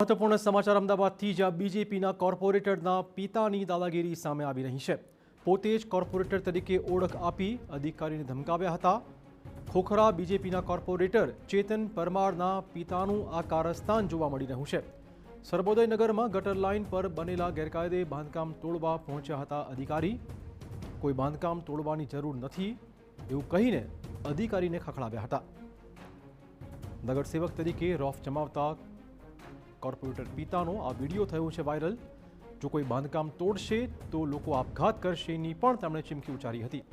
મહત્વપૂર્ણ સમાચાર અમદાવાદથી, જ્યાં બીજેપીના કોર્પોરેટરના પિતાની દાદાગીરી સામે આવી રહી છે। પોતે જ કોર્પોરેટર તરીકે ઓળખ આપી અધિકારીને ધમકાવ્યા હતા। ખોખરા બીજેપીના કોર્પોરેટર ચેતન પરમારના પિતાનું આ કારસ્તાન જોવા મળી રહ્યું છે। સર્વોદય નગરમાં ગટર લાઇન પર બનેલા ગેરકાયદે બાંધકામ તોડવા પહોંચ્યા હતા અધિકારી। કોઈ બાંધકામ તોડવાની જરૂર નથી એવું કહીને અધિકારીને ખખડાવ્યા હતા। નગરસેવક તરીકે રોફ જમાવતા કોર્પોરેટર પિતાનો આ વિડીયો થયો છે વાયરલ। જો કોઈ બાંધકામ તોડશે તો લોકો આપઘાત કરશેની પણ તેમણે ચીમકી ઉચ્ચારી હતી।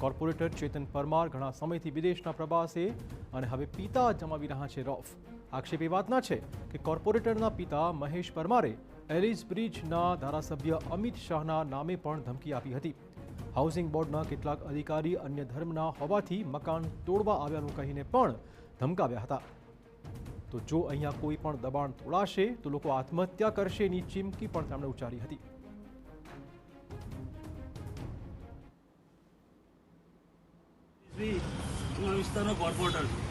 કોર્પોરેટર ચેતન પરમાર ઘણા સમયથી વિદેશના પ્રવાસે અને હવે પિતા જમાવી રહ્યા છે રોફ। આક્ષેપ એ વાતના છે કે કોર્પોરેટરના પિતા મહેશ પરમારે એલિસ બ્રિજના ધારાસભ્ય અમિત શાહના નામે પણ ધમકી આપી હતી। હાઉસિંગ બોર્ડના કેટલાક અધિકારી અન્ય ધર્મના હોવાથી મકાન તોડવા આવ્યાનું કહીને પણ ધમકાવ્યા હતા। તો જો અહીંયા કોઈ પણ દબાણ તોડાશે તો લોકો આત્મહત્યા કરશેની ચીમકી પણ તેમણે ઉચ્ચારી હતી। વિસ્તારનો કોર્પોરેટર છું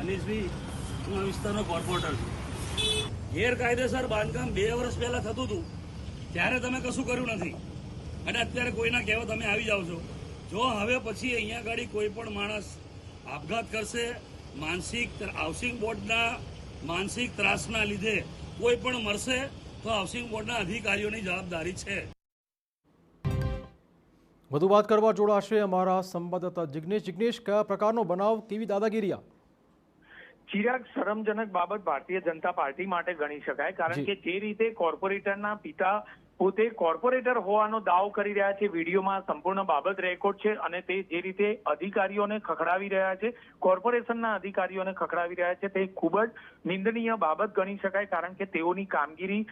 અનીશભાઈ, હું આ વિસ્તારનો કોર્પોરેટર છું। ગેરકાયદેસર બાંધકામ 2 વર્ષ પહેલા થતું હતું ત્યારે તમે કશું કર્યું નથી અને અત્યારે કોઈના કહેવા તમે આવી જાઓ છો। જો હવે પછી અહીંયા ગાડી કોઈ પણ માણસ આપઘાત કરશે, માનસિક હાઉસિંગ બોર્ડના માનસિક ત્રાસના લીધે કોઈ પણ મરશે તો હાઉસિંગ બોર્ડના અધિકારીઓની જવાબદારી છે। વધુ વાત કરવા જોડાશે અમારા સંવાદદાતા જિગ્નેશ। જિગ્નેશ, કયા પ્રકારનો બનાવ, કેવી દાદાગીરી? ચિરાગ, શરમજનક બાબત ભારતીય જનતા પાર્ટી માટે ગણી શકાય, કારણ કે જે રીતે કોર્પોરેટરના પિતા પોતે કોર્પોરેટર હોવાનો દાવો કરી રહ્યા છે, વિડીયોમાં સંપૂર્ણ બાબત રેકોર્ડ છે, અને તે જે રીતે અધિકારીઓને ખખડાવી રહ્યા છે, કોર્પોરેશનના અધિકારીઓને ખખડાવી રહ્યા છે, તે ખૂબ જ નિંદનીય બાબત ગણી શકાય। કારણ કે તેઓની કામગીરી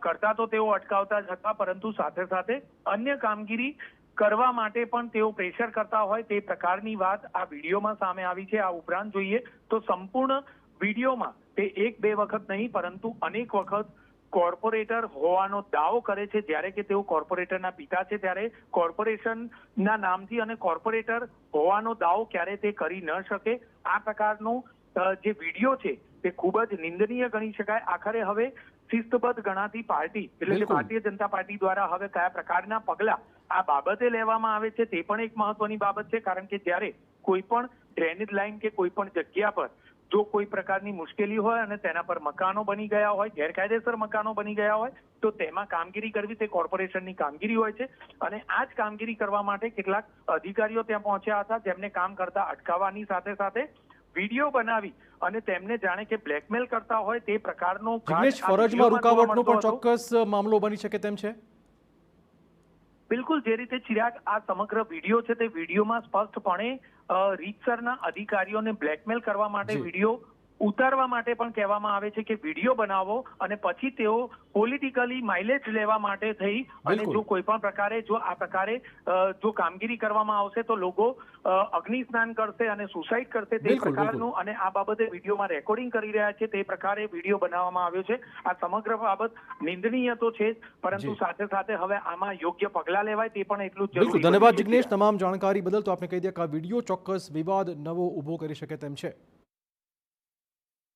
કરતા તો તેઓ અટકાવતા જ હતા, પરંતુ સાથે સાથે અન્ય કામગીરી કરવા માટે પણ તેઓ પ્રેશર કરતા હોય તે પ્રકારની વાત આ વિડીયોમાં સામે આવી છે। આ ઉપરાંત જોઈએ તો સંપૂર્ણ વિડીયોમાં તે 1-2 વખત નહીં પરંતુ અનેક વખત કોર્પોરેટર હોવાનો દાવો કરે છે। જ્યારે કે તેઓ કોર્પોરેટરના પિતા છે ત્યારે કોર્પોરેશનના નામથી અને કોર્પોરેટર હોવાનો દાવો ક્યારે તે કરી ન શકે। આ પ્રકારનો જે વિડીયો છે તે ખૂબ જ નિંદનીય ગણી શકાય। આખરે હવે શિસ્તબદ્ધ ગણાતી પાર્ટી એટલે કે ભારતીય જનતા પાર્ટી દ્વારા હવે કયા પ્રકારના પગલા આ બાબતે લેવામાં આવે છે તે પણ એક મહત્વની બાબત છે। કારણ કે જ્યારે કોઈ પણ ડ્રેનેજ લાઇન કે કોઈ પણ જગ્યા પર જો કોઈ પ્રકારની મુશ્કેલી હોય અને તેના પર મકાનો બની ગયા હોય, ગેરકાયદેસર મકાનો બની ગયા હોય, તો તેમાં કામગીરી કરવી તે કોર્પોરેશનની કામગીરી હોય છે। અને આ જ કામગીરી કરવા માટે કેટલાક અધિકારીઓ ત્યાં પહોંચ્યા હતા, જેમને કામ કરતા અટકાવવાની સાથે સાથે વિડીયો બનાવી અને તેમને જાણે કે બ્લેકમેલ કરતા હોય તે પ્રકારનો ફરજમાં રૂકાવટનો પણ ચોક્કસ મામલો બની શકે તેમ છે। બિલકુલ, જે રીતે ચિરાગ આ સમગ્ર વિડીયો છે તે વિડીયોમાં સ્પષ્ટપણે રીતસરના અધિકારીઓને બ્લેકમેલ કરવા માટે વિડીયો ઉતારવા માટે પણ કહેવામાં આવે છે કે વિડીયો બનાવો અને પછી તેઓ પોલિટિકલી માઇલેજ લેવા માટે થઈ અને જો કોઈ પણ પ્રકારે જો આ પ્રકારે જો કામગીરી કરવામાં આવશે તો લોકો અગ્નિ સ્નાન કરશે અને સુસાઇડ કરશે તે પ્રકારનું, અને આ બાબતે વિડીયોમાં રેકોર્ડિંગ કરી રહ્યા છે તે પ્રકારે વિડીયો બનાવવામાં આવ્યો છે। આ સમગ્ર બાબત નિંદનીય તો છે જ, પરંતુ સાથે સાથે હવે આમાં યોગ્ય પગલાં લેવાય તે પણ એટલું જ જરૂરી છે। ધન્યવાદ જિગ્નેશ, તમામ જાણકારી બદલ। તો આપણે કહી દઈએ કે આ વિડીયો ચોક્કસ વિવાદ નવો ઉભો કરી શકે તેમ છે।